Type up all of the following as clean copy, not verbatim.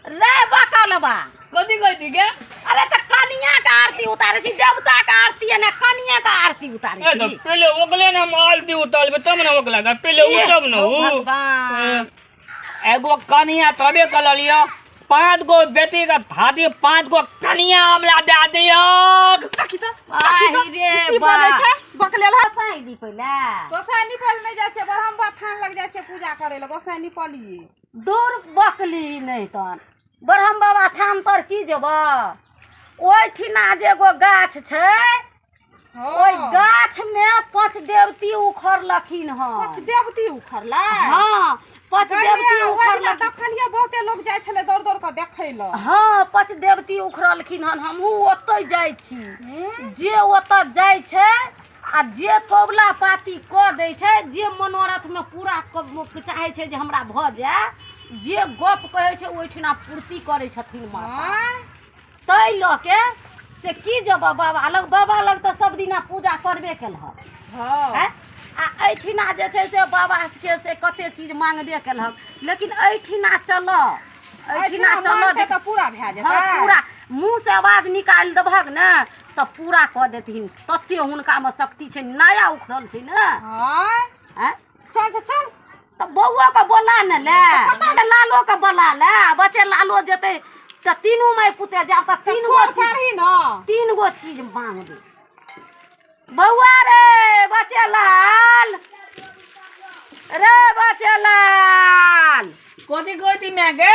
रे बकलबा कथी कहती के? अरे तो कनिया का आरती उतारे छी, देवता का आरती है ना, कनिया का आरती उतारे तो छी। पहले ओकले ना हम आरती उतारबे तब ना ओकला का पहले उतब ना ओ हो। भगवान एगो कनिया तबे कल लियो 5 गो बेटी का भाती 5 गो कनिया हमला दे दियो। काकी तो आही रे की बा बोले छै बकलेल हा साई दी पहले गोसाई निपल नहीं जाय छै, हम थान लग जाय छै पूजा करे ले, गोसाई निपलिए दूर बकली नहीं तन ब्रह्म बाबा थान पर की जेब ओइ ठिना जे एगो गाछ छै ओइ गाछ में 5 देवती उखड़लखिन हन। देवती उखड़ला। हाँ 5 देवती उखड़लखिन। देखलिए बहुते लोग जाय छले दौड़ दौड़ के देखै ल। हाँ 5 देवती उखड़लखिन हन, हमहू ओतै जाय छी। जे ओतऽ जाय छै आ जे कबुला पाती क दै छै, जे मनोरथ में पूरा चाहे छै जे हमरा भ जाय, जे गप कहै छै ओहिठिना पूर्ति करै छथिन माता। तै ल के से की जब बाबा लग तऽ सब दिना पूजा करबे केलहक। हां आ एठिना जे छै से बाबा के से कते चीज मांगबे केलहक, लेकिन एठिना चल जे त पूरा भए जेतै। हाँ पूरा मुंह से आवाज निकाल देबहक ने तऽ पूरा कऽ देथिन, तते हुनका में शक्ति छै, नया उखड़ल छै ने। हां चल चल चल तऽ बौआ के बोला न ले, लालो के बोला ले, बच्चे लालो जेते त तीनों माय पुते जाब त 3 गो चाही न, 3 गो चीज मांग दे। बौआ रे बच्चे लाल, रे बच्चे लाल कथी कहती मैं के?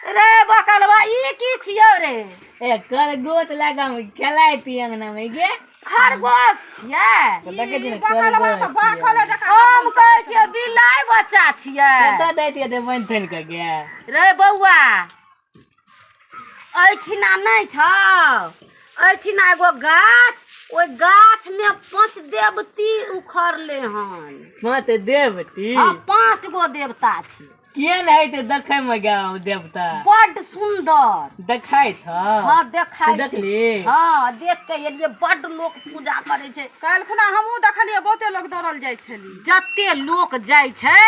रे बकलबा ई की छियौ रे? ए कर गोत लगा में खेलाइती अंगना में गे। खरगोश छियै? तो देखे दिन बकलबा कर त बाखले जका हम कहै छियै बिलाइ बच्चा छियै। कत दैती ते बन थन के गे। रे बौआ एठिना नहीं छौ, एठिना एगो गाछ, ओइ गाछ में 5 देवती उखड़ले हन। मत देवती हाँ 5 गो देवता छी। केन है ते देखे में गाँव देवता बड सुंदर देखाई था। हाँ देखाई छै। देखली? हाँ देख के एलिए, बड लोग पूजा करे छै। काल खुना हमहू देखलिए बहुते लोग दौड़ल जाय छली। जते लोग जाय छै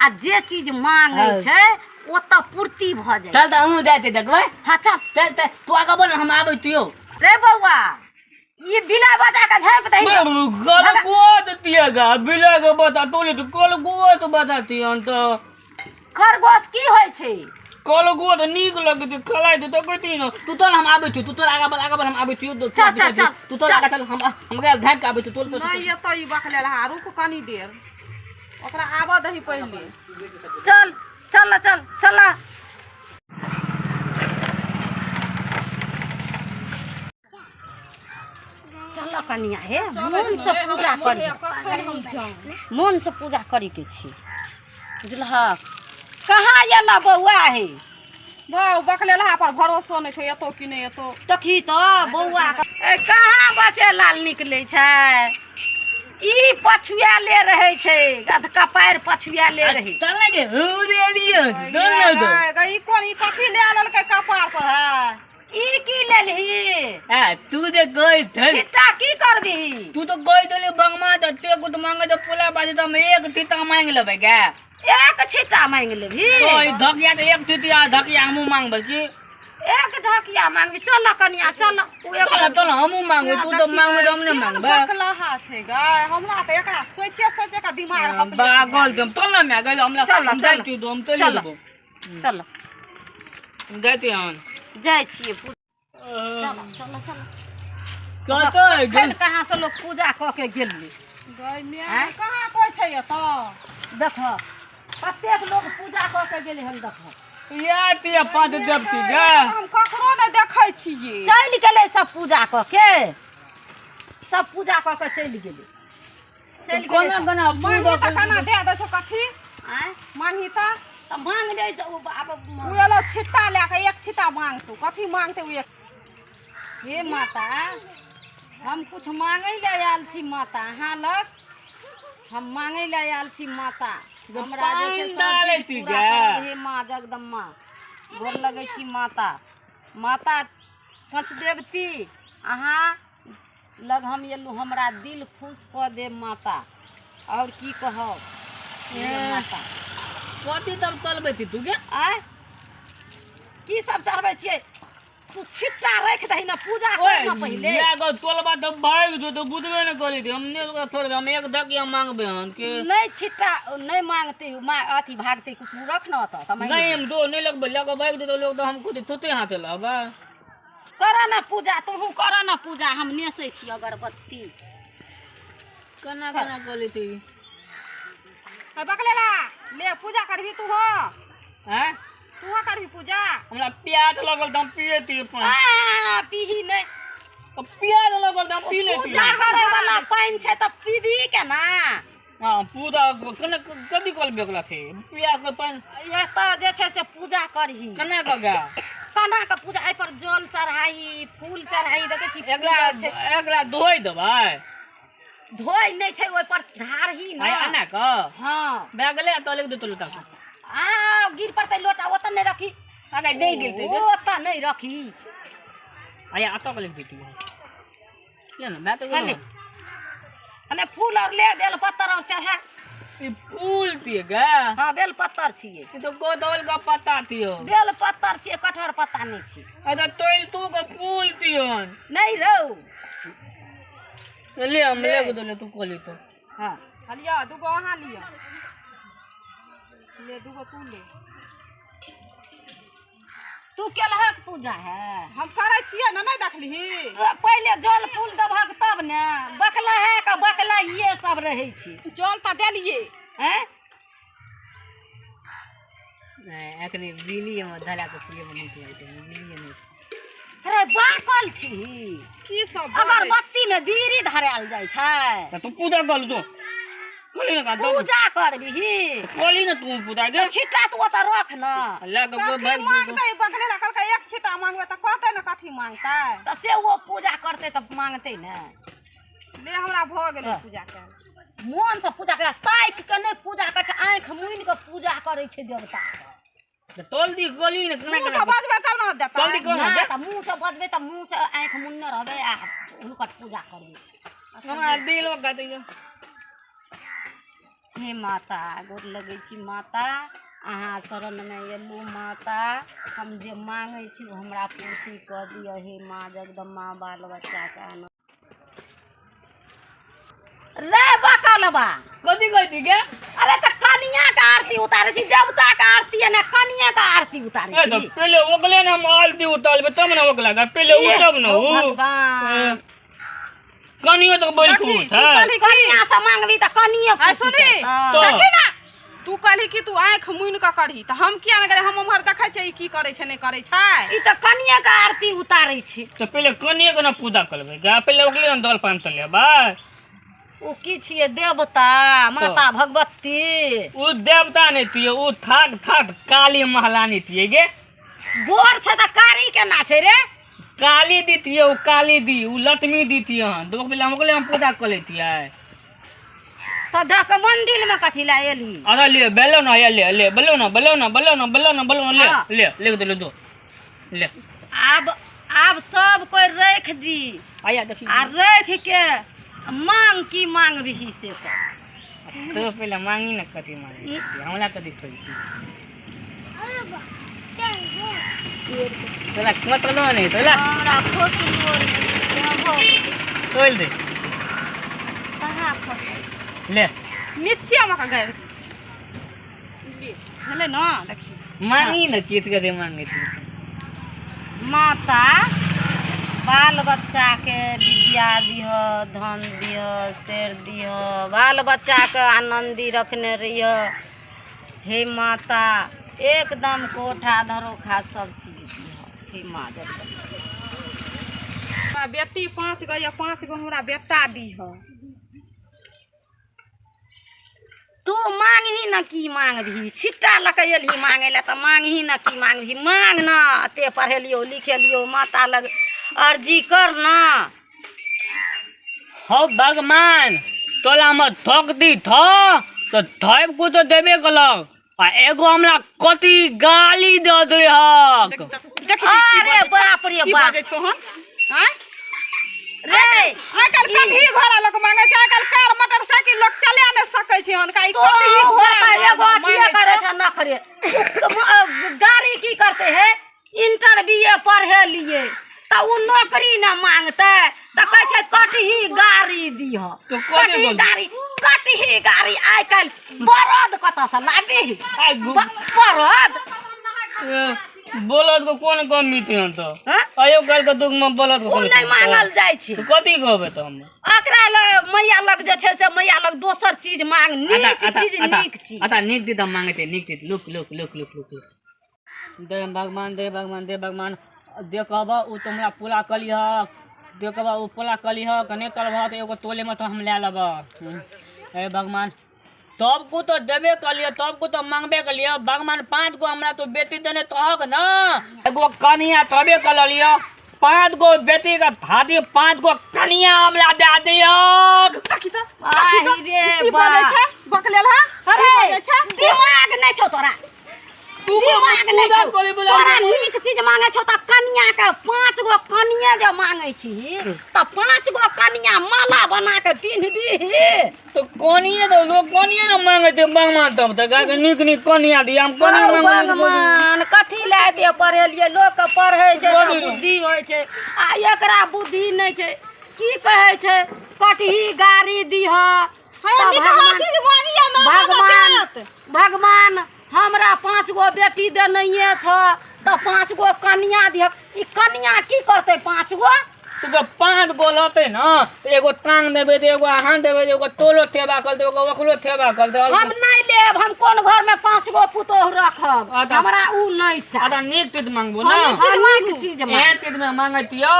आ जे चीज मांगे छै ओतऽ पूर्ति भ जाय। चल त हमहू जाते देखबै। हाँ चल चल त तू आगे बोल हम आबै तुयो। रे बौआ ये बिलाइ बच्चा का झाँप दही। कल गोत दिएगा बिला के बता तोले तो कल गोत बताती हम तो। खरगोश की होय छै? कल गोत नीक लगते खलाइ तो कहती न तू तो हम आबै छु, तू तो आगे बोल हम आबै छु। चल, चल, चल, तू तो आगे चल हम गए झाँक के आबै छु। तोल नहीं एतो ई बकलेल हा, रुक कनी देर ओकरा आबा दही पहिले। चल चल चल चल चल कनिया हे, मन से पूजा करी, मन से पूजा करी के छी बुझलहक। कहाँ एला बौआ हे? बहु बकलेल हा पर भरोसा नहीं छै, एतो कि नहीं एतो। देखी तो बौआ कहाँ बच्चे लाल निकले छै, ई पछुआ ले रहे छै, गधका पैर पछुआ ले रहे। चल के हो रे लियो दोनों दो। गई कोन ई कथी ले आलल के कपार पर है? ई की लेलही? आ तू जे गई थे छिट्टा की करबी? तू तो गई देली बंगमा त ते गुत मांगे तो पुला बाजे तो हम एक तीता मांग लेबे के। एक छिट्टा मांग लेबी? तो ई धकिया त एक तीतिया धकिया हमू मांगबे की। एक ढकिया मांगबी? चल कनिया चल। चल चल हमू मांगबे, तू तो मांगबे तो हमने मांगबे। बकलाहा छै गय, हमरा त एकरा सोचे का दिमाग हपले। बागल तुम चल ना मैं गई हमला चल, हम चल। जाई तू हम चल लेबो। चल जाते हन जाय छियै। चल चल चल कहतो खन कहाँ से लोग पूजा क के गेली। गय मैं कहां कोइ छै एतो? देख कतेक लोग पूजा क के गेले हन, देख यार ते 5 देवती गे। हम ककरो नहीं देखै छियै। चल गेले सब पूजा क के, सब पूजा क के चल गेले। चल गेले कोना सब। बना मांगी पूजा त कना दे दे छौ कथी? आय मांगी त त मांग ले त अब उ एलो छिट्टा ले के एक छिट्टा मांग तू कथी मांगते उ एक। हे माता हम कुछ मांगे ले आयल छी माता, अहाँ लग हम मांगे ले आयल छी माता। हमरा जे छै सब चीज पूरा करब हे माँ जगदम्बा, गोर लगै छी माता। माता 5 देवती अहाँ लग हम एलू, हमरा दिल खुश कऽ दे माता। और की कहब हे माता। कथी तब चलबे छी तू के? आय की सब चढ़बै छियै तू छिट्टा रख दही ना पूजा ओए कर ना पहले लागो तोलबा तो भाग जो तो बुझबे न करी थी हमने तो थोड़े हम एक धकिया मांगबे हन के नहीं छिट्टा नहीं मांगते अथी भागते कुछ रख ना तो नहीं हम दो नहीं लगबे लगा भाग दे तो लोग तो हमको तुते हाथ लाबा करा ना पूजा तू करा ना पूजा हम नेसै छी अगरबत्ती कना कना बोली थी बकलेला ले पूजा करबी तू हो हैं तू हो करबी पूजा हमरा प्याज लगल त हम पिए थी पीही नहीं प्याज लगल त हम पी लेती पूजा करे वाला पानी छै त पीबी के ना हां पूजा कने कदी कल बेकला थे प्याज के पानी ये तो जे छै से पूजा करही कना कगा कना के पूजा एहि पर जल चढ़ाई फूल चढ़ाई देखे छी एकला धोई देबै धोई नहीं छै ओइ पर ढारही ना आय आना का हां बैगले तो लेक दे तो लता गिर पड़ते लोटा ओतन नहीं रखी आगे दे गिरते ओतन नहीं रखी आय आता को लेक देती है ना मैं तो अने फूल और ले बेल पत्तर और चढ़ा ई फूल तिएगा हां बेल पत्तर छिए ई तो गोदौल का पत्ता तियो बेल पत्तर छिए कटहर पत्ता नहीं छी अदा तोइल तू का फूल तियन नहीं रौ ले हम ले गोदौल तू कोली तो हां हलिया दुगो वहां लिया ले दुगो तू ले तू केलहक पूजा है हम करे छिए ना नहीं देखली पहले जल फूल दभक तब ने बकला है का बकला ये सब रहे छी जल त देलिए हैं नहीं एकनी बिली में धला के पिए में नीक लागते बिली नहीं अरे बाकल छी की सब अगरबत्ती में बीड़ी धराल जाय छै तू पूजा कर दो कोली ना का पूजा करबी कोली ना तू पूजा के छिट्टा तू ओत रख ना अल्लाह का भाई मांगते बकलेला कल का एक छिटा मांगबे त कहते ना कथी मांगते त से वो पूजा करते त मांगते ना ले हमरा भ गेल पूजा के मन से पूजा करे ताक के नहीं पूजा करे छै आंख मुइन के पूजा करे छै देवता तो तोल दी गोली ने कना मुंह से बजबे तब ना देता तोल दी कोन ना त मुंह से बजबे त मुंह से आंख मुन्ने रहबे आ हुनकर पूजा करबे हमरा दिल में गाते जो हे माता गोर लगै छी माता अहाँ शरण में एलू माता हम जे मांगे छी हमरा पूर्ति कर दिया हे माँ जगदम्बा बाल बच्चा के आनंद रे बकलबा कदी कहती के अरे त कनिया के आरती उतारे छी देवता के आरती है ना कनिया के आरती उतारे ए तो छी पहले ओकले ना मालती उतालबे तब ना ओकला का पहले ये, उतब ना ओ हो भगवान कनियो तो बैठूत है कनिया से मांगबी त कनिया आ सुनी तो देखी ना तू कहली कि तू आंख मुइन के करही त हम किया न करे हम उम्हर देखै छै की करे छै नहीं करे छै ई त कनिया के आरती उतारे छी तो पहले कनियो के ना पूजा करबे का पहले ओकले ना दल पान तले बा ओ की छिए देवता माता भगवती उ देवता नहीं तियो उ ठाक ठाक काली महारानी तिए गे गोर छै त कारी केना छै रे काली दी तियो काली दी उ लक्ष्मी दी तियो दो पहले हमको हम पूजा कर लेती है त देख मंदिर में कथी ला एली अरे ले बेलो ना ये ले ले बेलो ना बेलो ना बेलो ना बेलो ना बेलो ले हाँ। ले ले दे ले दो ले अब सब कोई रख दी आया देखी आ रख के मांग की मांगबी से सब तो पहले मांगी ना कथी मांगी हमला कथी खोई तोला मतलब नहीं तोला हमरा खुश मोर खोल दे कहाँ खुश ले नीचे में का गए ले हेले ना देखी मांगी ना कित के दे मांगी तू माता बाल बच्चा के विद्या दिह धन दिह शेर दिह बाल बच्चा के आनंदी रखने रहिए हे माता एकदम कोठा धरोखा सब चीज दिह हे माँ जगदम्बा हमरा बेटी 5 गो या 5 गो हमरा बेटा दीह तू मांगही न की मांगबही छिट्टा लके एलही मांगे ला त मांगही न की मांगबही मांग न ते पढ़ेलियो लिखेलियो माता लग अर्जी कर न हो भगवान तोला में ठोक दी थो तो थैब को तो देबे कलक आ एगो हमरा कथी गाली दे दे हक देखी अरे बाप रे की बाप बाजे छो हम हैं रे आजकल कभी घोड़ा लोग मांगे छै आजकल कार मोटरसाइकिल लोग चले न सकै छै हन काई तो होता एगो अथिए करे छ न करे गाड़ी की करते है पढ़ेलिए तो उ नौकरी न मांगते तो कहे छै कटही गाड़ी दिह। तो कथी कटही गाड़ी आइ काल्हि बरद कतऽ से लाबी आइ गु- बरद बलद को कोन कमी थी तो हाँ? आयो काल के दुख में बलद को उ नहीं मांगल जाइ छै। तो कथी कहबे तो हम एकरा लग मैया लग जे छै से मैया लग दोसर चीज मांग नीक चीज नीक चीज आता नीक चीज हम मांगे थे नीक चीज लुक दे भगवान दे भगवान दे भगवान देखब उ तुमरा पूरा कलिह देखब उ पूरा कलिह कने करबह तो एगो तोले में तो हम ले लब हे भगवान तब को तो देबे कलिए तब को तो मांगबे कलिए भगवान 5 गो हमरा तो बेटी देने तहक ना एगो कनिया तबे कर लियो 5 गो बेटी का थाती 5 गो कनिया हमरा दे दियो देखी तो आहि रे की बा बोले छै बकलेल हा अरे बोले छै दिमाग नहीं छौ तोरा दिमाग नहीं छौ तोरा नीक चीज मांगे छौ त कनिया के 5 गो कनिया जे मांगे छी त 5 गो कनिया माला बना के पिन्ह दीही। तो कोनिए तो लोग कोनिए ना मांगे थे भगवान तब तक आके नीक कनिया दिया हम कोनिए मांगे भगवान कथी ला दे पढ़ेलिए लोग के पढ़े छै त कथी? बुद्धि होय छै आ एकरा बुद्धि नहीं छै की कहे छै कटही गाड़ी दीह। हां निकहा चीज मांगिया ना भगवान भगवान हमरा 5 गो बेटी देनइए छ तो 5 गो कनिया दिह। ई कनिया की करते 5 गो तो 5 गो लते ना तो एगो टांग देबे तो एगो हाथ देबे एगो तोलो थेबा कर दे एगो ओकलो थेबा कर दे हम नहीं लेब। हम कोन घर में 5 गो पुतोह रखब अच्छा। हमरा उ नहीं चाह। आदा नीक चीज मांगबो ना नीक चीज मांग। ए चीज में मांगतियो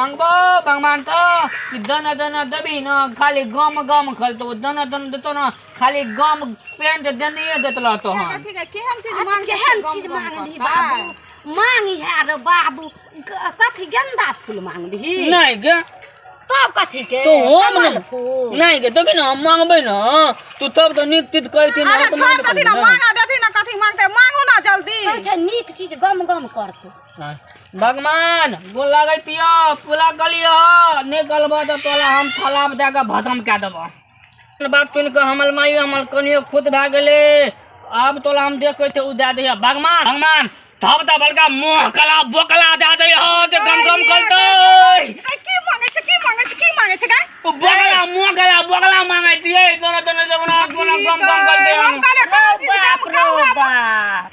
मांगबो भगवान तो कि दना देबी ना खाली गम खलतो दना देतो ना खाली गम पेंट देनिए देतला तो हम ठीक है केहन चीज अच्छा, मांग केहन चीज मांग दी बाबू मांगी है रे बाबू कथी गेंदा फूल मांग दी नहीं गे तब कथी के तो हम कमल ना फूल नहीं गे तो कि ना हम मांगबे ना तू तब तो नीक चीज कहती ना अरे तो छोड़ देती ना मांगा देती ना कथी मांगते मांगो ना जल्दी अच्छा नीक चीज गम करतो भगवान गोल लागतियो पूरा कलियो निकलबो तो तोला हम थाला में दे के भतम कए देबो बात सुन के हमर माई हमर कनियो खुद भए गेले अब तोला हम देख के उ दे दिया भगवान तब त बलका मुंह कला बोकला दे दे हो ते गम करते की मांगे छै गाय उ बोकला मुंह कला बोकला मांगे दिए दोनों गम करते हम बाप रो बाप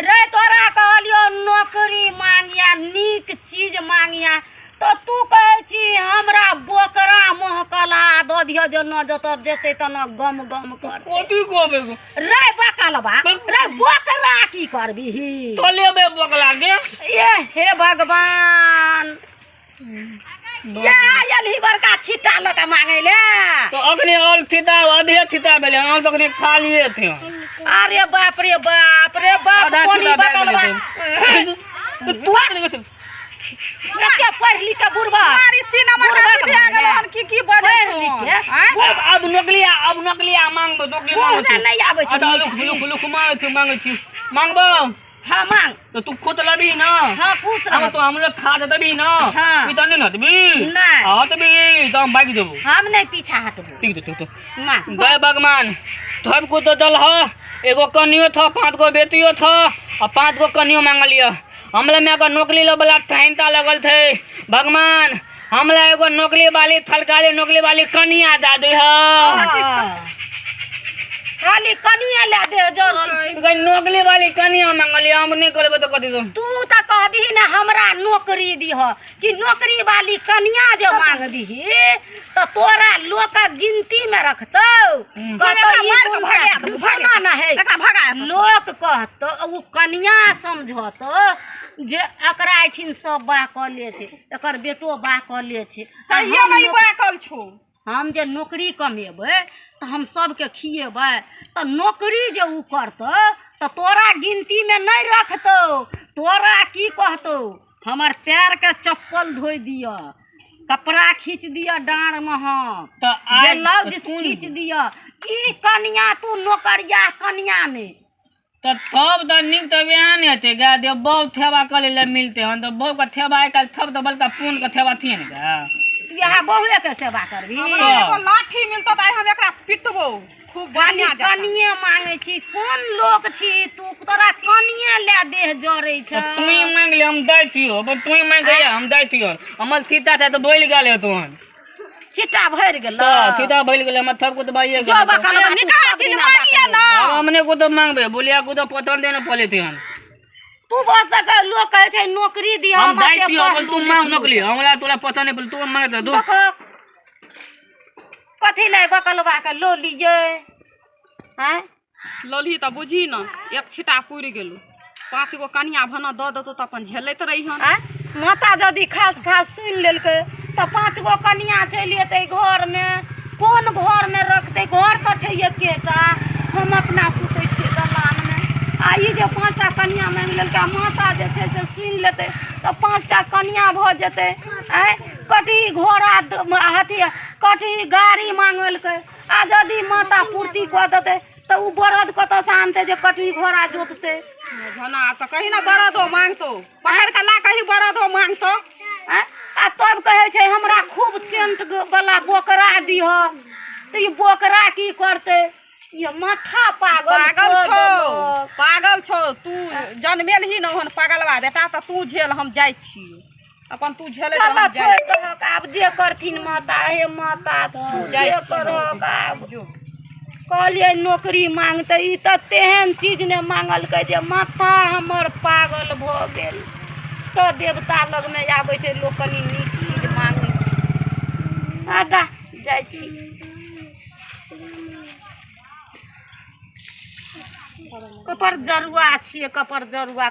रे तोरा कहलियो नौकरी मांगिया नीक चीज मांगिया तो तू कहे छी हमरा बोकरा मोहकला दो दियो जो न जत देते त न गम कर कोटी कोबे रे बकलबा रे बोकरा की करबी तो लेबे बोकला के ये हे भगवान ये आयल ही बड़का छिट्टा लगा मांगे ले तो अखनी और थिता आधे थिता बेले हम तो अखनी खालिए थे अरे बाप रे बाप कोनी बकलबा तू एते पढ़ ली के बुढ़बा मारी सीना में काटी भए गेल हन की बजे छै अब नकलिया मांगबो नकली मुंह नहीं आबै छै अच्छा लुक मांगे छी मांगबो हां मांग तो तू खुद लबी ना हां पूछ हम रहा तो हम लोग खा देबी ना हाँ। ई तो नहीं नदबी नहीं। हां तबी तो हम भाग देबो हम नहीं पीछा हटबो ठीक मां जय भगवान तब को तो दल ह एगो कनियो था 5 गो बेटियो था और 5 गो कनियो मांग लिया हमला में अगर नौकरी वाला ठहनता लगल थे भगवान हमला एगो नौकरी वाली थलकाली नौकरी वाली कनिया दे दे खाली कनिया ले दे जरल छी नौकरी वाली कनिया मांगली हम नहीं करबे तो कथी तू त कहबी ना हमरा नौकरी दीह कि नौकरी वाली कनिया जो मांग दीही तो तोरा लोग का गिनती में रखतो कहतो ना है लोग कहतो उ कनिया समझतो जे एकरा एठिन सब बाह क ले छै एकर बेटो बाह क ले छै सही में ई बाकल छौ हम जे नौकरी कमेबै तो हम सबके खिएबै तो नौकरी जे उ करतो तो तोरा गिनती में नहीं रखतो तोरा की कहतो हमर पैर के चप्पल धोई दिया कपड़ा खींच दिया डाँड़ में हम तो ब्लाउज खींच दिया ई कनिया तू नौकरिया कनिया ने तो तब तो निक तो बयान हेते गा दे बहुत थेबा करे ले मिलते हन तो बहुत का थेबा आइ काल थब तो बलका पून का थेबा थिए ने यहाँ बहुए के सेवा करबी एगो लाठी मिलतो त हम एकरा पिटबो खूब खाली बढ़िया जकाँ। कनिए मांगे छी कोन लोक छी तू तोरा कनिए ले देह जड़ै छ तू ही मांग ले हम दै दियो अपन तू ही मांग गया हम दै दियो हमर सीता था तो बोल गेले तोहन चिट्टा भरि गेल तो सीता बोल गेले हम थप को तो भाई जो बकलवा निकाह चीज मांगिए ना। अब हमने को तो मांगबे बोलिया को तो पतन देना पड़े थे तू बस तक लोग कहै छै नौकरी दिया हम दै दियो अपन तू मांग नकली हमरा तोरा पता नहीं बोल तू मांग दे दो कथी ले बकलवा के लो लीजे हैं लोलही तो बुझी ना एक छिटा पुरि गेलू 5 गो कनिया भना दऽ देतो तो अपन झेलैत रही हन। माता यदि खास खास सुनि लेलकै तो 5 गो कनिया चलि अयतै घर में कोन घर में रखतै घर तो छै एकेटा हम अपना सुतै छियै दलान में आ ई जे 5टा कनिया मांगि लेलकै माता जे छै से सुनि लेतै तो 5टा कनिया भऽ जेतै कटी घोड़ा अथी कटी गाड़ी मांगलकै आ यदि माता पूर्ति कऽ देतै तो उ बरद कतऽ से आनतै जे कटी घोड़ा जोततै भना तो कहीं ना बरदो मांगतो पकड़ के ला कहीं बरदो मांगतो आ तब कहै छै हमरा खूब सेंट वाला बोकरा दिह तो ई बोकरा की करतै ये माथा पागल छो तू जन्मेल ही न हन पागलवा बेटा तो तू झेल हम जाइ छी अपन तू झेले चल छोड़ दहक आब जे करथिन माता हे माता तू जे करहक आब कहलिए नौकरी मांगते ई त तेहन चीज ने मांगलकै जे माथा हमर पागल भ गेल तो देवता लग में आबै छै लोक कनी नीक चीज मांगै छै आटा जाइ छी कपर जरुआ छियै कपर जरुआ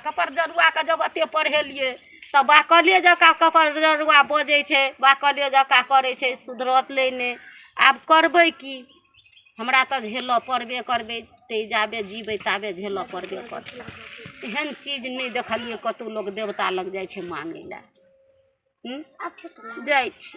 के जब एते पढ़ेलिए तऽ बाकले जकाँ कपर जरुआ बजै छै बाकले जकाँ करै छै सुधरत लै ने आब करबै की हमरा तऽ झेलऽ पड़बे करबै ते जाबे जीबै ताबे झेलऽ पड़बे करतै एहन चीज नहि देखलिए कतौ लोक देवता लग जाइ छै मांगै लए जाइ छी